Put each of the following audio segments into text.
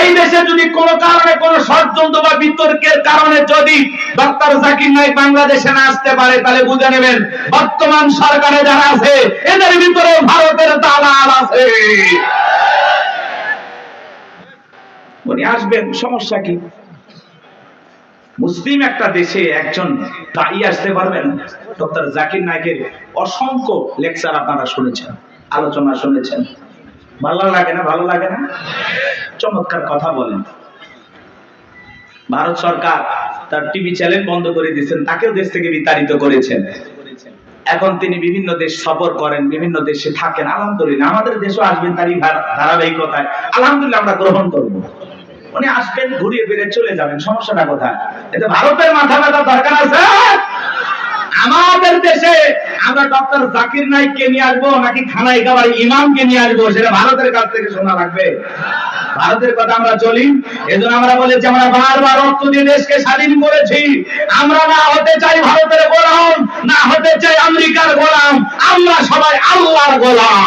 এই দেশে যদি কোনো কারণে কোনো ষড়যন্ত্র বা বিতর্কের কারণে যদি ডক্টর জাকির নায়েক বাংলাদেশে না আসতে পারে, তাহলে বুঝে নেবেন বর্তমান সরকারে যারা আছে এদের ভিতরে ভারতের দালাল আছে। উনি আসবেন, সমস্যা কি? মুসলিম একটা দেশে একজন দায়ী আসতে পারবেন? ডক্টর জাকির নায়েকের অসংখ্য লেকচার আপনারা শুনেছেন, আলোচনা শুনেছেন। ভালো লাগে না? ভালো লাগে না? চমৎকার কথা বলেন। ভারত সরকার তার টিভি চ্যানেল বন্ধ করে দিয়েছেন, তাকেও দেশ থেকে বিতাড়িত করেছেন। এখন তিনি বিভিন্ন দেশ সফর করেন, বিভিন্ন দেশে থাকেন। আলহামদুলিল্লাহ, আমাদের দেশও আসবেন তারই ধারাবাহিকতায়। আলহামদুলিল্লাহ, আমরা গ্রহণ করব। উনি আসবেন, ঘুরিয়ে ফিরে চলে যাবেন, সমস্যাটা কোথায়? এতে ভারতের মাথা ব্যথা দরকার আছে? আমাদের দেশে আমরা ডক্টর জাকির নায়েককে নিয়ে আসবো নাকি খানায় খাবার ইমামকে নিয়ে আসবো, সেটা ভারতের কাছ থেকে শোনা লাগবে। ভারতের কথা আমরা চলি, এজন্য আমরা বলেছি আমরা বারবার রক্ত দিয়ে দেশকে স্বাধীন করেছি। আমরা না হতে চাই ভারতের গোলাম, না হতে চাই আমেরিকার গোলাম, আমরা সবাই আল্লাহর গোলাম।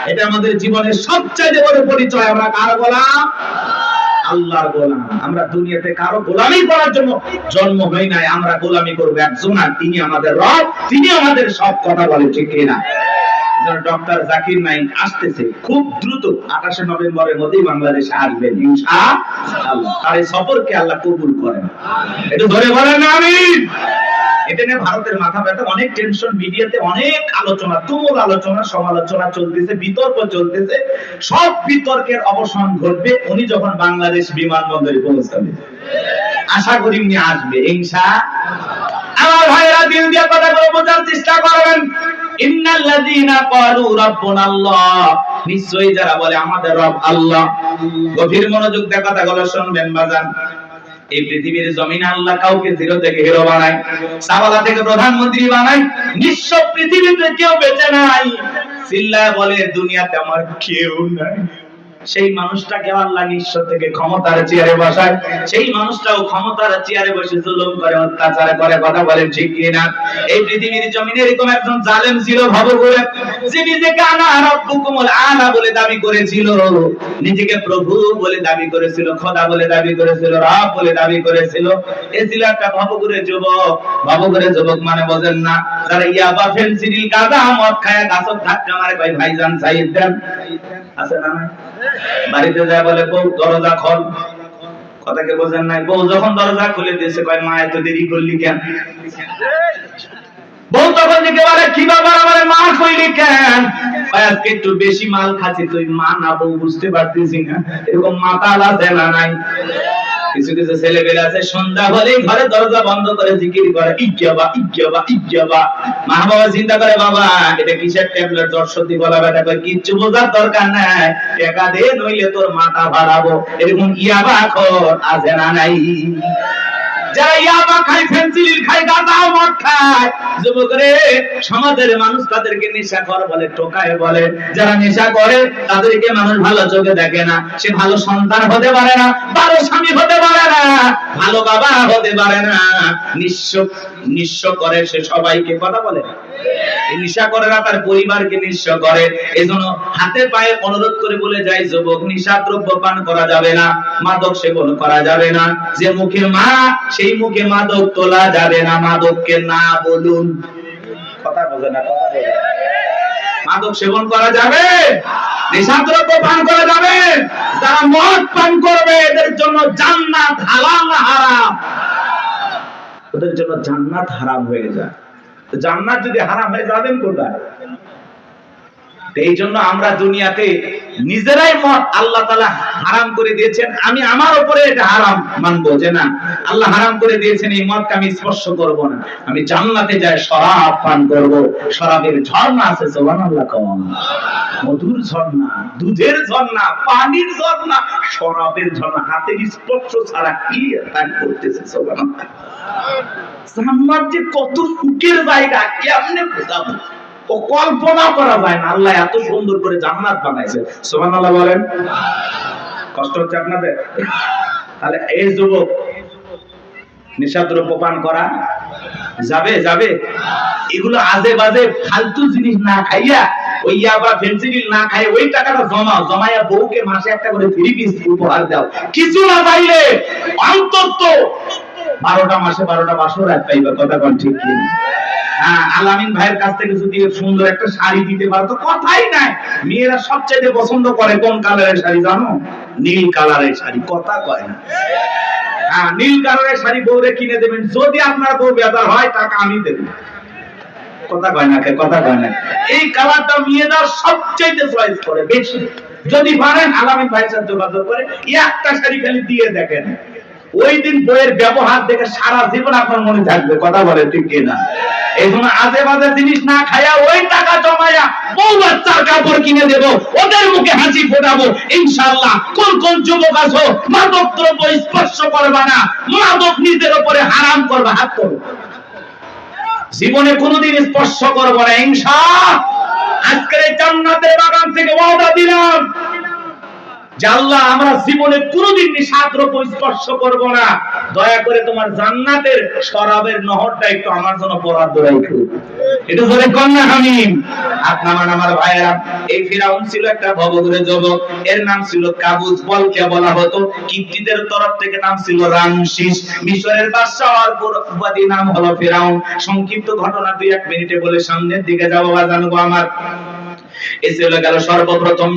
এটা আমাদের জীবনের সবচেয়ে বড় পরিচয়। আমরা কার গোলাম? আল্লাহর গোলাম। আমরা দুনিয়াতে কারো গোলামি করার জন্য জন্ম হই নাই, আমরা গোলামি করব একজন, আর তিনি আমাদের রব, তিনি আমাদের সব। কথা বলে ঠিক কিনা? ডক্টর জাকির নায়েক আসতেছে খুব দ্রুত, 28 নভেম্বরের মধ্যেই বাংলাদেশে আসবেন ইনশাআল্লাহ। তার এই সফরকে আল্লাহ কবুল করেন। একটু ধরে বলেন আমিন। এটা নিয়ে ভারতের মাথা ব্যথা, অনেক টেনশন, মিডিয়াতে অনেক আলোচনা, তুমুল আলোচনা, সমালোচনা চলতেছে, বিতর্ক চলতেছে। সব বিতর্কের অবসান ঘটবে উনি যখন বাংলাদেশ বিমানবন্দরে পৌঁছাবে। আশা করি উনি আসবে ইনশাআল্লাহ। আমার ভাইরা দিল দিয়ে কথাগুলো বোঝার চেষ্টা করবেন। ইন্নাল্লাযীনা ক্বালু রাব্বুনাল্লাহ, নিশ্চয়ই যারা বলে আমাদের রব আল্লাহ। গভীর মনোযোগ দিয়ে কথাগুলো শুনবেন বাজান। এই পৃথিবীর জমিনে আল্লাহ কাউকে জিরো থেকে হিরো বানায়, সাবালা থেকে প্রধানমন্ত্রী বানায়। নিঃস্ব পৃথিবীতে কেউ বেঁচে নাই। চিল্লায় বলে দুনিয়াতে আমার কেউ নাই। সেই মানুষটাকে আল্লাহ নিঃস্ব থেকে ক্ষমতার চেয়ারে বসায়। সেই মানুষটাও ক্ষমতার চেয়ারে বসে জুলুম করে, অত্যাচার করে। কথা বলেন ঠিক কিনা? এই পৃথিবীর জমিনে এরকম একজন জালেম ছিল ভব করে, যে নিজেকে আনা রাব্বুকুমুল আলা বলে দাবি করেছিল, নিজেকে প্রভু বলে দাবি করেছিল, খোদা বলে দাবি করেছিল, রব বলে দাবি করেছিল। এই ছিল একটা ভবঘুরে যুবক। ভবঘুরে যুবক মানে বোঝেন না? যারা ইয়াবা, ফেনসিডিল, গাঁজা, মদ খায়, গাছত ধাক্কা মারে, ভাই ভাইজান সাইদ দেন, আছে না? বাড়িতে যায় বলে বউ দরজা খোল। কথাকে বোঝেন নাই? বউ যখন দরজা খুলে দিয়েছে কয় মা এত দেরি করলি কেন? বউ তখন দিকে বলে কি ব্যাপার, আমারে মা কইলি কেন? আজকে একটু বেশি মাল খাচ্ছি। তুই মা না বউ বুঝতে পারতেছি না? এরকম মাতাল আছে না নাই? কিছু কিছু ছেলে পেলে আছে সন্ধ্যা হলেই ঘরে দরজা বন্ধ করে জিকির করে, ইজ্জাবা ইজ্জাবা ইজ্জাবা। মা বাবা চিন্তা করে বাবা এটা কিসের ট্যাবলেট, জ্বর সর্দি গলা ব্যথা, করে কিচ্ছু বোঝার দরকার নাই, টাকা দে নইলে তোর মাথা ভাড়াবো। এরকম ইয়াবা খোর আছে না নাই? যারা ইয়াবা খায়, ফেনসিডিল খায়, গাঁজা মদ খায়, যুবক রে, সমাজের মানুষ তাদেরকে নেশাখোর বলে, টোকায় বলে। যারা নেশা করে তাদেরকে মানুষ ভালো চোখে দেখে না। সে ভালো সন্তান হতে পারে না, ভালো স্বামী হতে পারে না, ভালো বাবা হতে পারে না। নিঃস্ব করে সে সবাইকে। কথা বলে নেশা করে না, তার পরিবারকে নিঃস্ব করে। এজন্য হাতে পায়ে অনুরোধ করে বলে যায় যুবক, নিশা দ্রব্য পান করা যাবে না, মাদক সেবন করা যাবে না। যে মুখে মা সেই মুখে মাদক তোলা যাবে না, মাদককে না বলুন। কথা বোঝে না? কথা বোঝে? মাদক সেবন করা যাবে, নেশাদ্রব্য পান করা যাবে। যারা মদ পান করবে এদের জন্য জান্নাত হালাল না হারাম? ওদের জন্য জান্নাত হারাম হয়ে যায়। জান্নাত যদি হারাম হয়ে যাবেন কোথায়? এই জন্য আমরা দুনিয়াতে নিজেরাই মদ আল্লাহ তাআলা হারাম করে দিয়েছেন। আমি আমার উপরে এটা হারাম মানবো যে না, আল্লাহ হারাম করে দিয়েছেন, এই মদকে আমি স্পর্শ করব না। আমি জান্নাতে যাই শরাব পান করব। শরাবের ঝর্ণা আছে, সুবহানাল্লাহ। কম মধুর ঝর্ণা, দুধের ঝর্ণা, পানির ঝর্ণা, শরাবের ঝর্ণা। হাতের স্পর্শ ছাড়া কি পান করতেছে? সুবহানাল্লাহ। জান্নাত যে কত সুখের জায়গা কেমনে বোঝাবো? ও কল্পনা করা যায় না। আল্লাহ এত সুন্দর করে জান্নাত বানাইছে, সুবহানাল্লাহ বলেন। কষ্ট হচ্ছে আপনাদের? তাহলে এই যুবক নেশাদ্রব্য পান করা যাবে? যাবে? এগুলো আজে বাজে ফালতু জিনিস না খাইয়া ওই ইয়াবা ফেন্সিডিল না খায় ওই টাকাটা জমাও, জমায়া বউকে মাসে একটা করে 3 পিস উপহার দাও। কিছু না পাইলে অন্তত 12টা মাসে 12টা বাসর রাত পাইবা। কথা কোন ঠিক কি? হ্যাঁ, আলামিন ভাইয়ের কাছ থেকে যদি সুন্দর একটা শাড়ি দিতে পারো তো কথাই নাই। মেয়েরা সবচেয়ে পছন্দ করে কোন কালারের শাড়ি জানো? নীল কালারের শাড়ি। কথা কয় না। হ্যাঁ, নীল কালারের শাড়ি বউরে কিনে দেবেন। যদি আপনার বউ বেজার হয় টাকা আমি দেব। কথা কয় না, কথা কয় না। এই কালারটা মেয়েরা সবচেয়ে চয়েস করে বেশি। যদি পারেন আলামিন ভাইয়ের সাথে যোগাযোগ করে একটা শাড়ি খালি দিয়ে দেখেন, ওই দিন বইয়ের ব্যবহার দেখে সারা জীবন আপনার মনে থাকবে। কথা বলে ঠিক কিনা? এই জন্য আজে বাজে জিনিস না খায়া ওই টাকা জমায়া বউ বাচ্চার কাপড় কিনে দেব, ওদের মুখে হাসি ফোটাবো ইনশাআল্লাহ। কোন কোন যুবক আছো মাদক দ্রব্য স্পর্শ করবা না, মাদক নিজের উপরে হারাম করবা, হাত করো। জীবনে কোনোদিন স্পর্শ করবো না ইনশাআল্লাহ। আজকের এই জান্নাতের বাগান থেকে ওয়াদা দিলাম যে আল্লাহ আমরা জীবনে কোনোদিন নিশাদ দ্রব্য স্পর্শ করব না। দয়া করে তোমার জান্নাতের শরাবের নহরটা একটু আমার জন্য বরাদ্দ রাখো। এটা ধরে কন্যা হামিম। আপনার আমার ভাইয়েরা, এই ফিরাউন ছিল একটা ভবঘুরে যুবক। এর নাম ছিল কাবুস। বলকে বলা হতো। কিপ্তিদের তরফ থেকে নাম ছিল রামসিস। মিশরের বাদশা আর উপাধি নাম হলো ফিরাউন। সংক্ষিপ্ত ঘটনা 2-1 মিনিটে বলে সামনের দিকে যাবো। জানবো আমার এসে গেল সর্বপ্রথম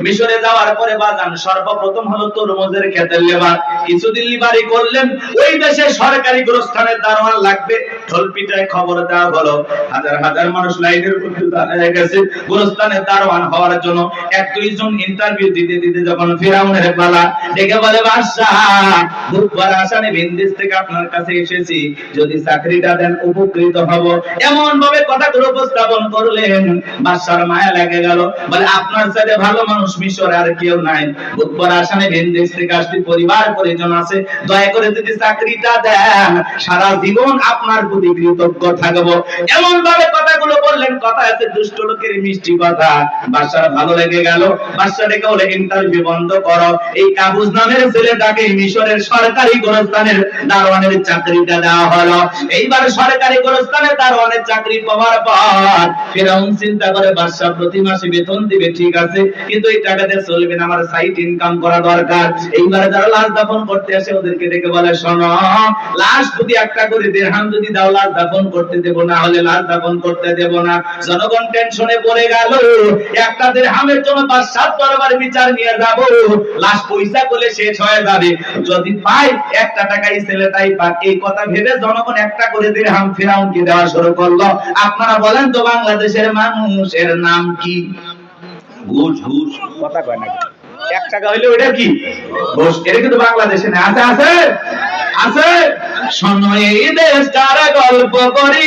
মিশরে যাওয়ার পরে বাজান সর্বপ্রথম হলো তরমুজের ক্ষেতের লেবার। কিছুদিন লিবারি করলেন। ওই দেশে সরকারি গোরস্থানের দারোয়ান লাগবে। ঢোলপিটায় খবর দেওয়া হলো। হাজার হাজার মানুষ লাইনের মধ্যে দাঁড়িয়ে গেছে গোরস্থানের দারোয়ান হওয়ার জন্য। 1-2 জন ইন্টারভিউ দিতে দিতে যখন ফিরাউনের পালা, ডেকে বলে বাদশা বুধবার আসানে ভিনদেশ থেকে আপনার কাছে এসেছি, যদি চাকরিটা দেন উপকৃত হব। এমন ভাবে কথাগুলো উপস্থাপন করলেন বাদশার মায়া লেগে গেল। বলে আপনার সাথে ভালো মানুষ মিশরে আর কেউ নাই। বুধবার আসানে ভিনদেশ থেকে আসতে পরিবার পরিজন আছে, দয়া করে যদি চাকরিটা দেন সারা জীবন আপনার প্রতি কৃতজ্ঞ থাকবো। এমন ভাবে কথাগুলো বললেন। কথা আছে দুষ্ট লোকের মিষ্টি কথা। বাদশার ভালো লেগে গেল। বাদশা ডেকে বলে ইন্টারভিউ বন্ধ করো। এই কাবুস নামের ছেলেটাকে মিশরের সরকারি গোরস্থানের দারোয়ানের চাকরিটা দেওয়া হলো। এইবার সরকারি গোরস্থানের দারোয়ানের চাকরি পাওয়ার পর ফিরাউন চিন্তা করে বাদশা প্রতি মাসে বেতন দিবে ঠিক আছে, কিন্তু এই টাকাতে চলবে না, আমার সাইড ইনকাম করা দরকার। এইবার যারা লাশ দাফন করতে আসে ওদেরকে ডেকে বলে শোনো, লাশ যদি একটা করে দিরহাম যদি দাও লাশ দাফন করতে দেব, না হলে লাশ দাফন করতে দেব না। জনগণ টেনশনে পড়ে গেল। একটা দিরহামের জন্য 5-7 দরবার বিচার নিয়ে যাব, লাশ পয়সা করলে শেষ হয়ে যাবে। যদি পাই 1 টাকাই ছেলেটাই পাক। এই কথা ভেবে জনগণ একটা করে দিরহাম ফিরাউনকে দেওয়া শুরু করলো। আপনারা বলেন তো বাংলাদেশের মানুষের নাম কি? ঘুষ। ঘুষ কথা কয় না। 1 টাকা হইলে ওটা কি? ঘুষ। এটা কিন্তু বাংলাদেশে না। আছে আছে আছে। শোনো এই দেশটার গল্প করি,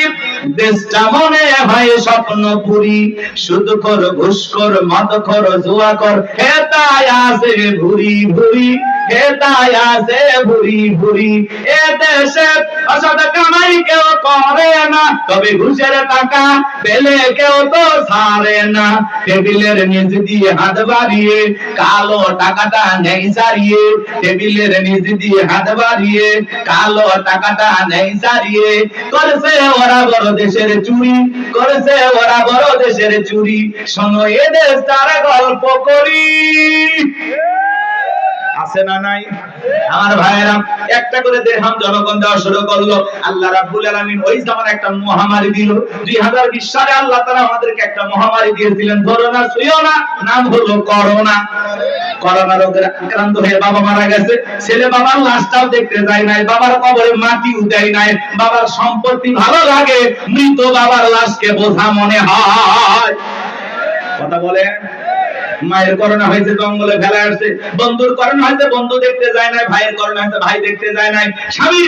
দেশটা মনে হয় স্বপ্নপুরী। সুদখোর ঘুষখোর মদখোর জুয়াখোর হেতায় আছে ভুরি ভুরি, হেতায় আছে ভুরি ভুরি। এ দেশে অসৎ কামাই কেউ করে না, তবে ঘুষের টাকা পেলে কেউ তো ছাড়ে না। টেবিলের নিচ দিয়ে হাত বাড়িয়ে কালো টাকাটা নেই সারিয়ে, টেবিলের নিচ দিয়ে হাত বাড়িয়ে কালো টাকাটা নেই সারিয়ে। করেছে ওরা বড় দেশের চুরি, করেছে ওরা বড় দেশের চুরি। শোনো এ দেশ তারা গল্প করি। আছে না নাই? আমার ভাইয়েরা, একটা করে দিরহাম জনগণ দেওয়া শুরু করলো। আল্লাহ রাব্বুল আলামিন ওই zaman একটা মহামারী দিল। 2020 সালে আল্লাহ তাআলা আমাদেরকে একটা মহামারী দিয়েছিলেন। ধরো না ছুঁয়ো না, নাম হলো করোনা। করোনা রোগে আক্রান্ত হয়ে বাবা মারা গেছে। ছেলে বাবার লাশটাও দেখতে যায় নাই, বাবার কবরে মাটিও দেয় নাই। বাবার সম্পত্তি ভালো লাগে, মৃত বাবার লাশকে বোঝা মনে হয়। কথা বলে। মায়ের করোনা হয়েছে জঙ্গলে ফেলা আসছে, বন্ধুর করোনা হয়েছে বন্ধু দেখতে যায় নাই, ভাইয়ের করোনা হয়েছে ভাই দেখতে যায় নাই, স্বামীর